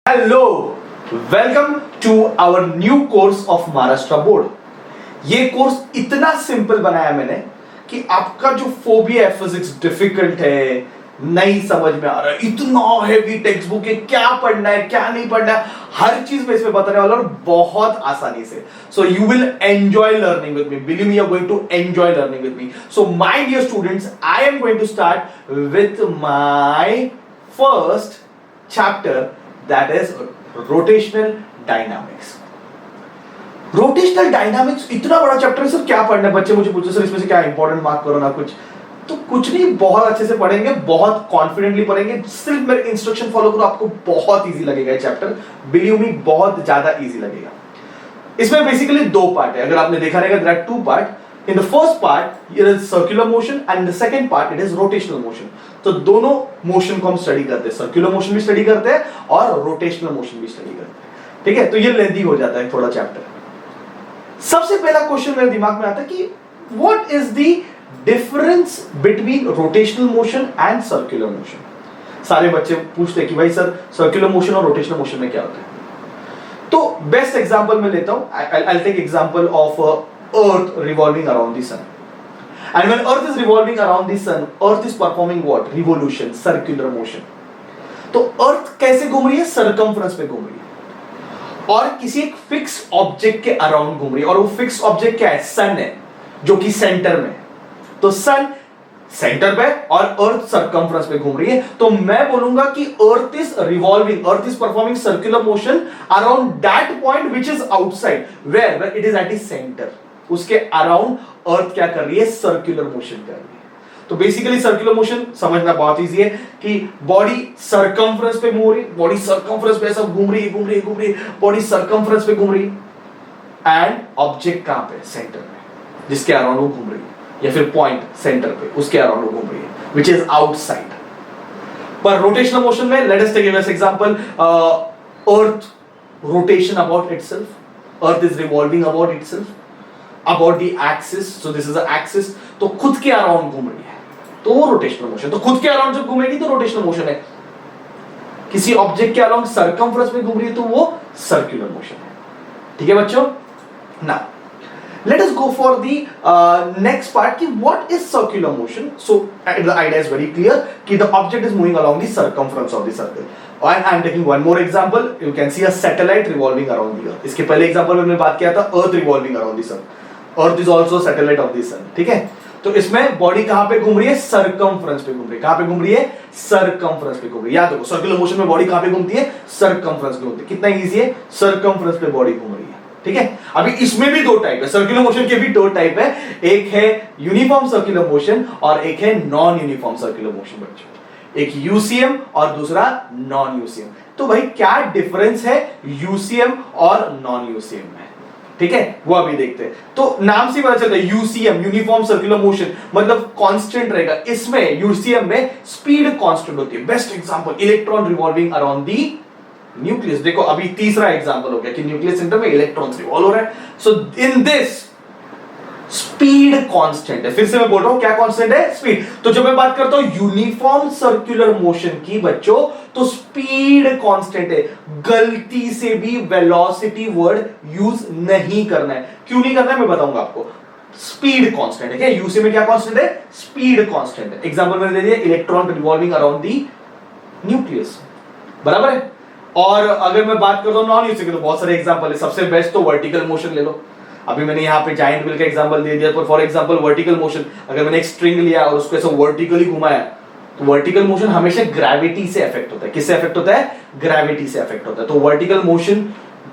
Hello, welcome to our new course of Maharashtra board. ये course इतना simple बनाया मैंने कि आपका जो फोबिया है, फिजिक्स डिफिकल्ट है, नहीं समझ में आ रहा है, इतना हेवी टेक्स्ट बुक है, क्या पढ़ना है क्या नहीं पढ़ना है, हर चीज में इसमें बताने वाला और बहुत आसानी से। So you will enjoy learning with me, believe me, you are going to enjoy learning with me. So my dear students, I am going to start with my first chapter, that is rotational dynamics। Rotational dynamics इतना बड़ा chapter है sir, क्या पढ़ना है? बच्चे मुझे पूछते sir इसमें से क्या इंपॉर्टेंट मार्क करो ना कुछ, तो कुछ नहीं, बहुत अच्छे से पढ़ेंगे, बहुत कॉन्फिडेंटली पढ़ेंगे, सिर्फ मेरे इंस्ट्रक्शन फॉलो करो, आपको बहुत इजी लगेगा ये चैप्टर, बिलीव मी, बहुत ज्यादा इजी लगेगा। इसमें बेसिकली दो पार्ट है, अगर आपने देखा रहेगा there are two part. In the first part it is circular motion and in the second part it is rotational motion। तो दोनों मोशन को हम स्टडी करते हैं, सर्कुलर मोशन भी स्टडी करते हैं और रोटेशनल मोशन भी स्टडी करते हैं, ठीक है? तो ये लेंथी हो जाता है थोड़ा चैप्टर। सबसे पहला क्वेश्चन मेरे दिमाग में आता है कि what is the difference between rotational motion and circular motion. सारे बच्चे पूछते हैं कि भाई सर सर्कुलर मोशन और रोटेशनल मोशन में क्या होता है? तो बेस्ट एग्जांपल मैं लेता हूं, I take example of Earth revolving around the sun. And when Earth is revolving around the sun, Earth is performing what? Revolution, circular motion. तो Earth कैसे घूम रही है? Circumference पे घूम रही है और किसी एक फिक्स ऑब्जेक्ट के अराउंड घूम रही है, और वो फिक्स ऑब्जेक्ट क्या है? सन है, जो कि सेंटर में। तो सन सेंटर पे और अर्थ सर्कमफ्रेंस पे घूम रही है। तो मैं बोलूंगा कि earth is revolving, earth is performing circular motion around that point which is outside, where it is at the centre. उसके अराउंड अर्थ क्या कर रही है? सर्कुलर मोशन कर रही है। तो बेसिकली सर्कुलर मोशन समझना बहुत इजी है कि बॉडी सर्कमफ्रेंस पे घूम रही है, बॉडी सर्कमफ्रेंस पे ऐसा घूम रही है, बॉडी सर्कमफ्रेंस पे घूम रही है, एंड ऑब्जेक्ट कहां पे? सेंटर में, जिसके अराउंड वो घूम रही है, या फिर पॉइंट सेंटर पे, उसके अराउंड वो घूम रही है, व्हिच इज आउटसाइड। पर रोटेशनल मोशन में let us take example, earth rotation about itself, earth is revolving about itself, about the axis, so this is the axis, तो खुद के अराउंड घूम रही है, तो वो रोटेशनल मोशन। तो खुद के अराउंड जब घूमेगी तो रोटेशनल मोशन है, किसी ऑब्जेक्ट के अराउंड सर्कमफ्रेंस में घूम रही है तो वो सर्कुलर मोशन है, ठीक है बच्चों? Now let us go for the next part कि what is circular motion. So the idea is very clear कि the object is moving along the circumference of the circle. And I am taking one more example. You can see a satellite revolving around the earth. इसके पहले example में मैंने बात किया था earth revolving around the sun, earth is also satellite of the sun, ठीक है? तो इसमें बॉडी कहां पे घूम रही है? सर्कमफ्रेंस पे घूम रही है। कहां पे घूम रही है? सर्कमफ्रेंस पे घूम रही है। याद रखो, सर्कुलर मोशन में बॉडी कहां पे घूमती है? सर्कमफ्रेंस पे घूमती है। कितना इजी है, सर्कमफ्रेंस पे बॉडी घूम रही है, ठीक है? अभी इसमें भी दो टाइप है, सर्कुलर मोशन के भी दो टाइप है, एक है यूनिफॉर्म सर्कुलर मोशन और एक है नॉन यूनिफॉर्म सर्कुलर मोशन बच्चों, एक यूसीएम और दूसरा नॉन यूसीएम। तो भाई क्या डिफरेंस है यूसीएम और नॉन यूसीएम में, ठीक है? वो अभी देखते हैं। तो नाम से पता चलता है यूसीएम यूनिफॉर्म सर्कुलर मोशन मतलब कांस्टेंट रहेगा, इसमें यूसीएम में स्पीड कांस्टेंट होती है। Best example, electron revolving around the nucleus. देखो अभी तीसरा एग्जांपल हो गया कि न्यूक्लियस सेंटर में इलेक्ट्रॉन्स रिवॉल्व हो रहा है। सो इन दिस स्पीड कांस्टेंट है। फिर से मैं बोल रहा हूं क्या कांस्टेंट है? स्पीड। तो जब मैं बात करता हूं यूनिफॉर्म सर्कुलर मोशन की बच्चों, तो स्पीड कांस्टेंट है। गलती से भी वेलोसिटी वर्ड यूज नहीं करना है। क्यों नहीं करना है मैं बताऊंगा आपको। स्पीड कांस्टेंट है क्या? यूसी में क्या कांस्टेंट है? स्पीड कांस्टेंट है। एग्जांपल मैंने दे दिया, electron revolving around the nucleus, बराबर है? और अगर मैं बात करता हूं नॉन यूसी की, तो बहुत सारे एग्जांपल है। सबसे बेस्ट तो वर्टिकल मोशन ले लो। अभी मैंने यहाँ पे जायंट व्हील का एग्जांपल दे दिया, पर फॉर एग्जांपल वर्टिकल मोशन, अगर मैंने एक स्ट्रिंग लिया और उसको ऐसे वर्टिकली घुमाया, तो वर्टिकल मोशन हमेशा ग्रेविटी से अफेक्ट होता है। किससे अफेक्ट होता है? ग्रेविटी से अफेक्ट होता है। तो वर्टिकल मोशन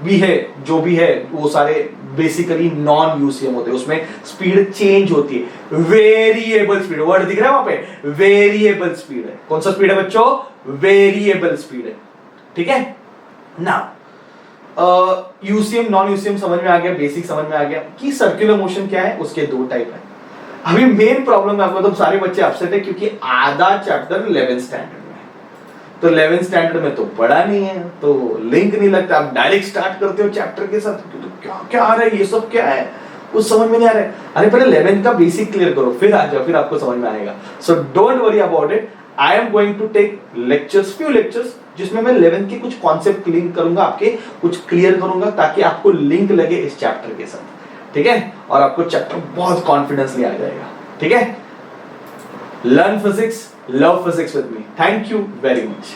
भी है, जो भी है, वो सारे बेसिकली नॉन यूसीएम होते हैं। उसमें स्पीड चेंज होती है, वेरिएबल स्पीड, वर्ड दिख रहा है वहां पे, वेरिएबल स्पीड है। कौन सा स्पीड है बच्चों? वेरिएबल स्पीड है, ठीक है ना? यूसीएम नॉन यूसीएम समझ में आ गया, बेसिक समझ में आ गया कि सर्कुलर मोशन क्या है, उसके दो टाइप है। अभी मेन प्रॉब्लम है आपको, तो सारे बच्चे अपसेट है क्योंकि आधा चैप्टर 11th स्टैंडर्ड में है। तो 11th स्टैंडर्ड में तो पढ़ा नहीं है, तो लिंक नहीं लगता। आप डायरेक्ट स्टार्ट करते हो चैप्टर के साथ, तो क्या क्या आ रहा है, ये सब क्या है, कुछ समझ में नहीं आ रहा है। अरे पहले 11th का बेसिक क्लियर करो, फिर आ जाओ, फिर आपको समझ में आएगा। So don't worry about it. I am going to take lectures, few lectures, जिसमें मैं 11th के कुछ कॉन्सेप्ट लिंक करूंगा, आपके कुछ क्लियर करूंगा, ताकि आपको लिंक लगे इस चैप्टर के साथ, ठीक है, और आपको चैप्टर बहुत कॉन्फिडेंसली आ जाएगा, ठीक है। Learn physics, love physics with me. Thank you very much.